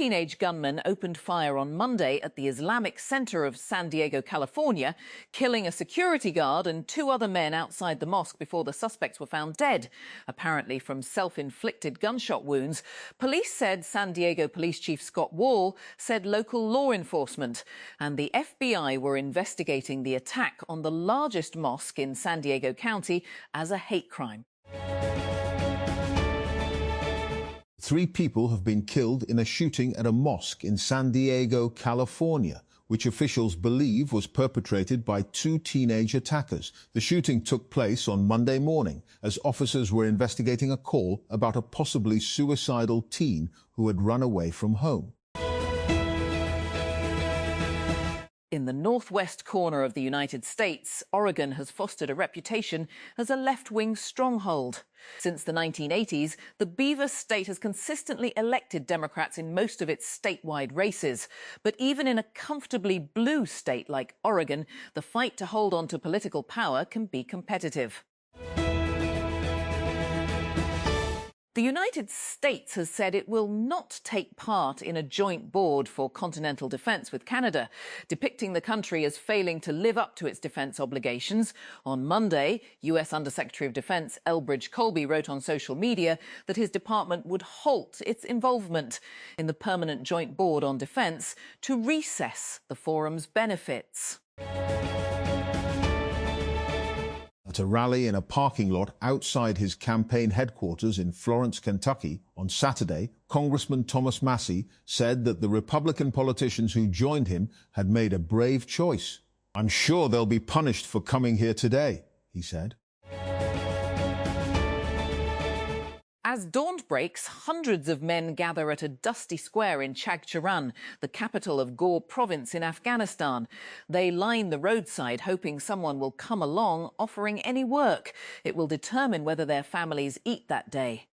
teenage gunmen opened fire on Monday at the Islamic Center of San Diego, California, killing a security guard and two other men outside the mosque before the suspects were found dead, apparently from self-inflicted gunshot wounds. Police said San Diego Police Chief Scott Wall said local law enforcement and the FBI were investigating the attack on the largest mosque in San Diego County as a hate crime. 3 people have been killed in a shooting at a mosque in San Diego, California, which officials believe was perpetrated by 2 teenage attackers. The shooting took place on Monday morning as officers were investigating a call about a possibly suicidal teen who had run away from home. In the northwest corner of the United States, Oregon has fostered a reputation as a left-wing stronghold. Since the 1980s, the Beaver State has consistently elected Democrats in most of its statewide races. But even in a comfortably blue state like Oregon, the fight to hold on to political power can be competitive. The United States has said it will not take part in a joint board for continental defence with Canada, depicting the country as failing to live up to its defence obligations. On Monday, US Undersecretary of Defence Elbridge Colby wrote on social media that his department would halt its involvement in the Permanent Joint Board on Defence to recess the forum's benefits. At a rally in a parking lot outside his campaign headquarters in Florence, Kentucky, on Saturday, Congressman Thomas Massie said that the Republican politicians who joined him had made a brave choice. "I'm sure they'll be punished for coming here today," he said. As dawn breaks, hundreds of men gather at a dusty square in Chagcharan, the capital of Ghor province in Afghanistan. They line the roadside, hoping someone will come along offering any work. It will determine whether their families eat that day.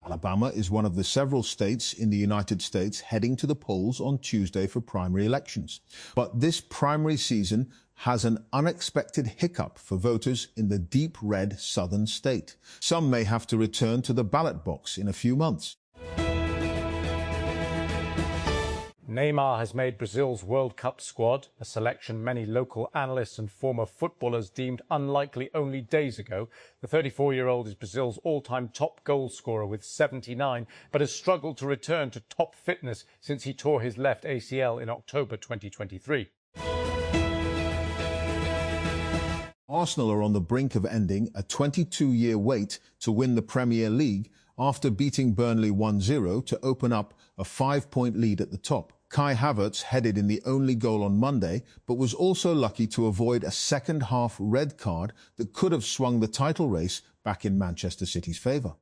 Alabama is one of the several states in the United States heading to the polls on Tuesday for primary elections. But this primary season has an unexpected hiccup for voters in the deep red southern state. Some may have to return to the ballot box in a few months. Neymar has made Brazil's World Cup squad, a selection many local analysts and former footballers deemed unlikely only days ago. The 34-year-old is Brazil's all-time top goal scorer with 79, but has struggled to return to top fitness since he tore his left ACL in October 2023. Arsenal are on the brink of ending a 22-year wait to win the Premier League after beating Burnley 1-0 to open up a 5-point lead at the top. Kai Havertz headed in the only goal on Monday, but was also lucky to avoid a second-half red card that could have swung the title race back in Manchester City's favour.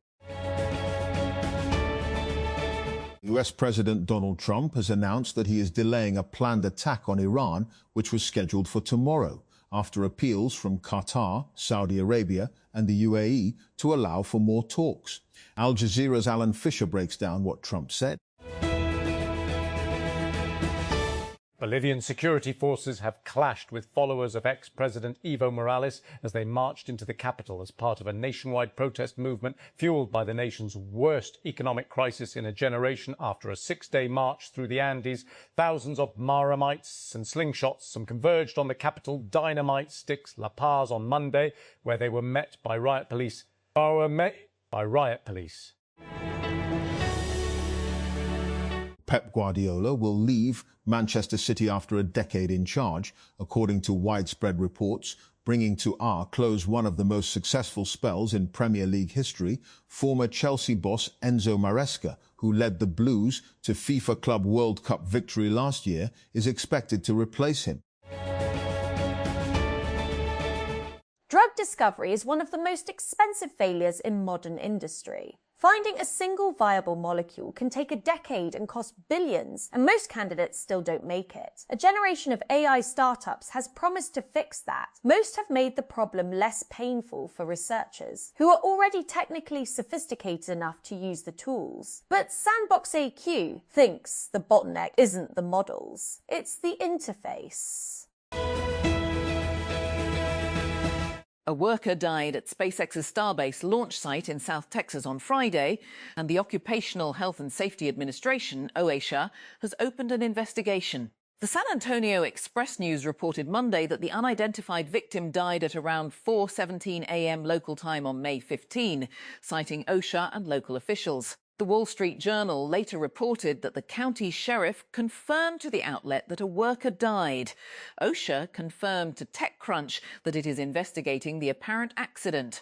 US President Donald Trump has announced that he is delaying a planned attack on Iran, which was scheduled for tomorrow, after appeals from Qatar, Saudi Arabia and the UAE to allow for more talks. Al Jazeera's Alan Fisher breaks down what Trump said. Bolivian security forces have clashed with followers of ex-President Evo Morales as they marched into the capital as part of a nationwide protest movement fueled by the nation's worst economic crisis in a generation. After a 6-day march through the Andes, thousands of maramites and slingshots converged on the capital dynamite sticks La Paz on Monday, where they were met by riot police. Pep Guardiola will leave Manchester City after a decade in charge, according to widespread reports, bringing to our close one of the most successful spells in Premier League history. Former Chelsea boss Enzo Maresca, who led the Blues to FIFA Club World Cup victory last year, is expected to replace him. Drug discovery is one of the most expensive failures in modern industry. Finding a single viable molecule can take a decade and cost billions, and most candidates still don't make it. A generation of AI startups has promised to fix that. Most have made the problem less painful for researchers, who are already technically sophisticated enough to use the tools. But Sandbox AQ thinks the bottleneck isn't the models, it's the interface. A worker died at SpaceX's Starbase launch site in South Texas on Friday, and the Occupational Health and Safety Administration, OSHA, has opened an investigation. The San Antonio Express News reported Monday that the unidentified victim died at around 4:17 a.m. local time on May 15, citing OSHA and local officials. The Wall Street Journal later reported that the county sheriff confirmed to the outlet that a worker died. OSHA confirmed to TechCrunch that it is investigating the apparent accident.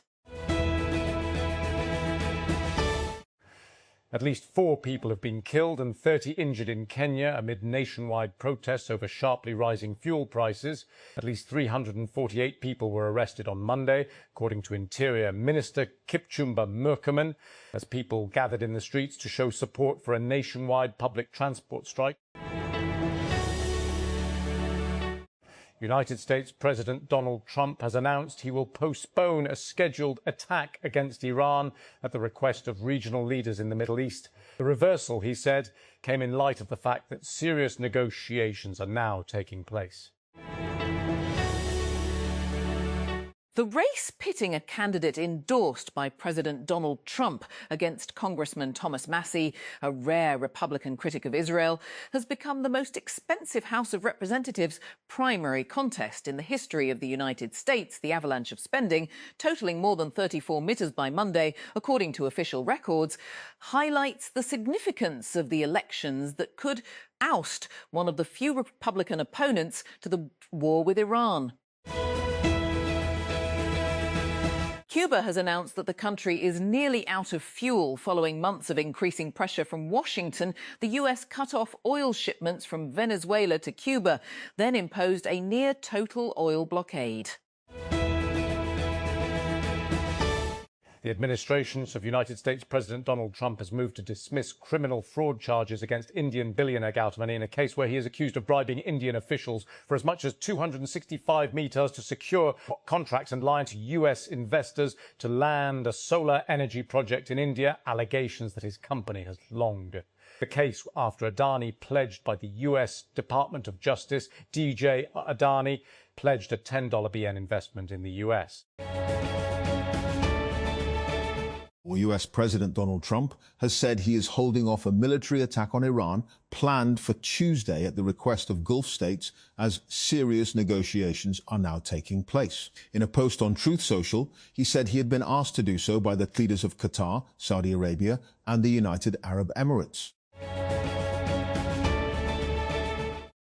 At least 4 people have been killed and 30 injured in Kenya amid nationwide protests over sharply rising fuel prices. At least 348 people were arrested on Monday, according to Interior Minister Kipchumba Murkomen, as people gathered in the streets to show support for a nationwide public transport strike. United States President Donald Trump has announced he will postpone a scheduled attack against Iran at the request of regional leaders in the Middle East. The reversal, he said, came in light of the fact that serious negotiations are now taking place. The race pitting a candidate endorsed by President Donald Trump against Congressman Thomas Massie, a rare Republican critic of Israel, has become the most expensive House of Representatives primary contest in the history of the United States. The avalanche of spending, totaling more than 34 mitters by Monday, according to official records, highlights the significance of the elections that could oust one of the few Republican opponents to the war with Iran. Cuba has announced that the country is nearly out of fuel following months of increasing pressure from Washington. The US cut off oil shipments from Venezuela to Cuba, then imposed a near-total oil blockade. The administration of United States President Donald Trump has moved to dismiss criminal fraud charges against Indian billionaire Gautam Adani in a case where he is accused of bribing Indian officials for as much as 265 meters to secure contracts and lying to US investors to land a solar energy project in India, allegations that his company has longed. The case after Adani pledged by the US Department of Justice, DJ Adani, pledged a $10 BN investment in the US. US President Donald Trump has said he is holding off a military attack on Iran planned for Tuesday at the request of Gulf states as serious negotiations are now taking place. In a post on Truth Social, he said he had been asked to do so by the leaders of Qatar, Saudi Arabia, and the United Arab Emirates.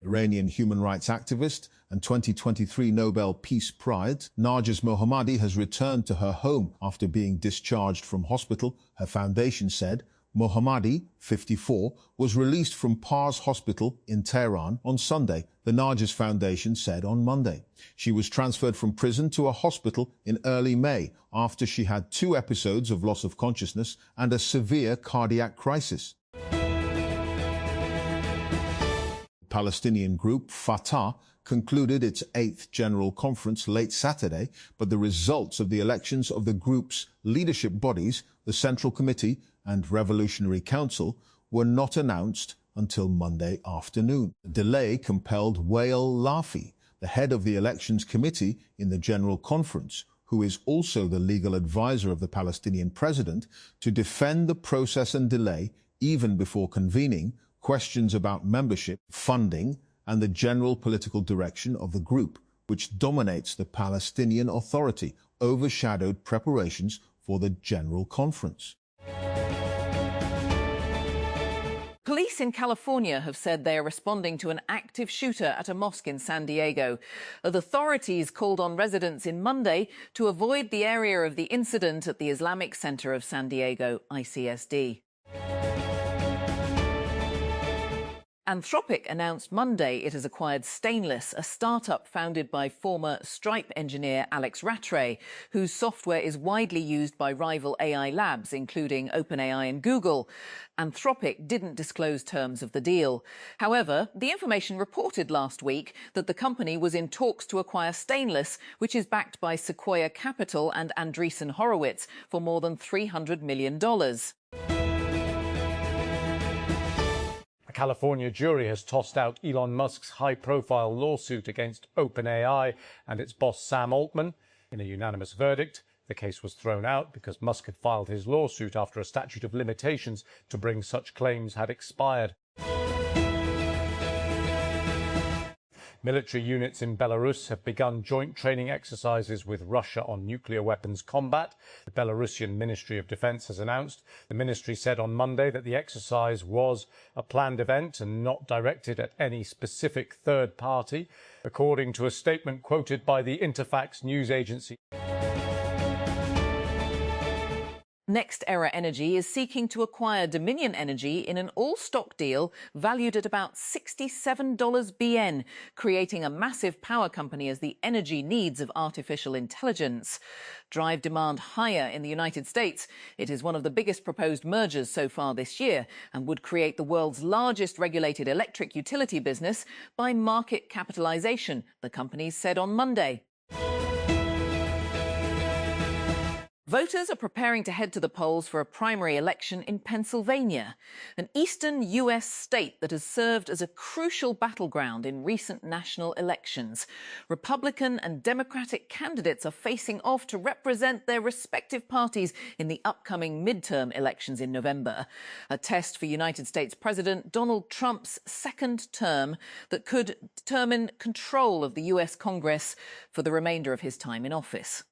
Iranian human rights activist and 2023 Nobel Peace Prize Narges Mohammadi has returned to her home after being discharged from hospital. Her foundation said Mohammadi, 54, was released from Pars Hospital in Tehran on Sunday, the Narges Foundation said on Monday. She was transferred from prison to a hospital in early May after she had 2 episodes of loss of consciousness and a severe cardiac crisis. Palestinian group Fatah concluded its 8th General Conference late Saturday, but the results of the elections of the group's leadership bodies, the Central Committee and Revolutionary Council, were not announced until Monday afternoon. The delay compelled Wael Lafi, the head of the Elections Committee in the General Conference, who is also the legal advisor of the Palestinian president, to defend the process and delay even before convening questions about membership, funding, and the general political direction of the group, which dominates the Palestinian Authority, overshadowed preparations for the General Conference. Police in California have said they are responding to an active shooter at a mosque in San Diego. The authorities called on residents in Monday to avoid the area of the incident at the Islamic Center of San Diego, ICSD. Anthropic announced Monday it has acquired Stainless, a startup founded by former Stripe engineer Alex Rattray, whose software is widely used by rival AI labs, including OpenAI and Google. Anthropic didn't disclose terms of the deal. However, the information reported last week that the company was in talks to acquire Stainless, which is backed by Sequoia Capital and Andreessen Horowitz, for more than $300 million. A California jury has tossed out Elon Musk's high-profile lawsuit against OpenAI and its boss Sam Altman. In a unanimous verdict, the case was thrown out because Musk had filed his lawsuit after a statute of limitations to bring such claims had expired. Military units in Belarus have begun joint training exercises with Russia on nuclear weapons combat. The Belarusian Ministry of Defense has announced. The ministry said on Monday that the exercise was a planned event and not directed at any specific third party, according to a statement quoted by the Interfax news agency. Next Era Energy is seeking to acquire Dominion Energy in an all-stock deal valued at about $67 BN, creating a massive power company as the energy needs of artificial intelligence drive demand higher in the United States. It is one of the biggest proposed mergers so far this year and would create the world's largest regulated electric utility business by market capitalization, the companies said on Monday. Voters are preparing to head to the polls for a primary election in Pennsylvania, an eastern US state that has served as a crucial battleground in recent national elections. Republican and Democratic candidates are facing off to represent their respective parties in the upcoming midterm elections in November, a test for United States President Donald Trump's second term that could determine control of the US Congress for the remainder of his time in office.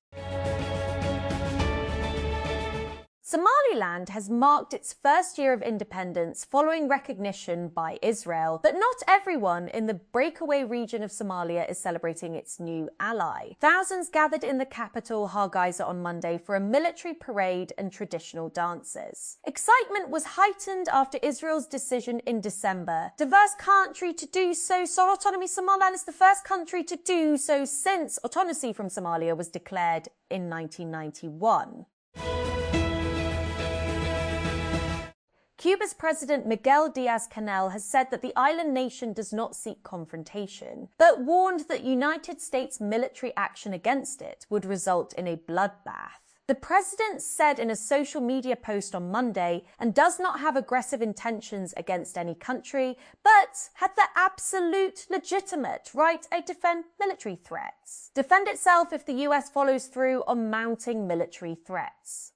Somaliland has marked its first year of independence following recognition by Israel, but not everyone in the breakaway region of Somalia is celebrating its new ally. Thousands gathered in the capital, Hargeisa, on Monday for a military parade and traditional dances. Excitement was heightened after Israel's decision in December. The first country to do so, Sole Autonomy Somaliland is the first country to do so since autonomy from Somalia was declared in 1991. Cuba's President Miguel Diaz-Canel has said that the island nation does not seek confrontation, but warned that United States military action against it would result in a bloodbath. The president said in a social media post on Monday, and does not have aggressive intentions against any country, but had the absolute legitimate right to defend military threats. Defend itself if the US follows through on mounting military threats.